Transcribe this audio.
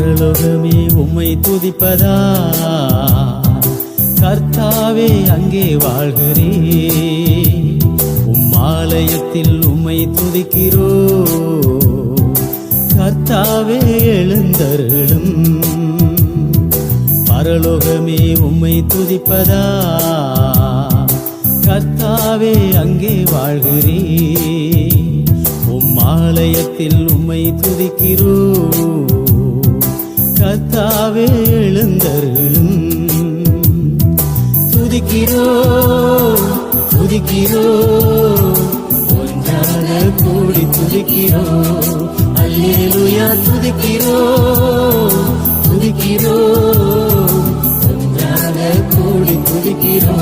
பரலோகமே உம்மை துதிப்பதா கர்த்தாவே அங்கே வாழ்கிறே ஆலயத்தில் உம்மை துதிக்கிறோ கர்த்தாவே எழுந்தருளும் பரலோகமே உம்மை துதிப்பதா கர்த்தாவே அங்கே வாழ்கிறே ஆலயத்தில் உம்மை துதிக்கிறோ கர்த்தாவே எழுந்தருளும் துதிக்கிறோ துதிக்கிறோ ஒன்றாக கூடி துதிக்கிறோ அல்லேலூயா துதிக்கிறோ துதிக்கிறோ ஒன்றாக கூடி துதிக்கிறோ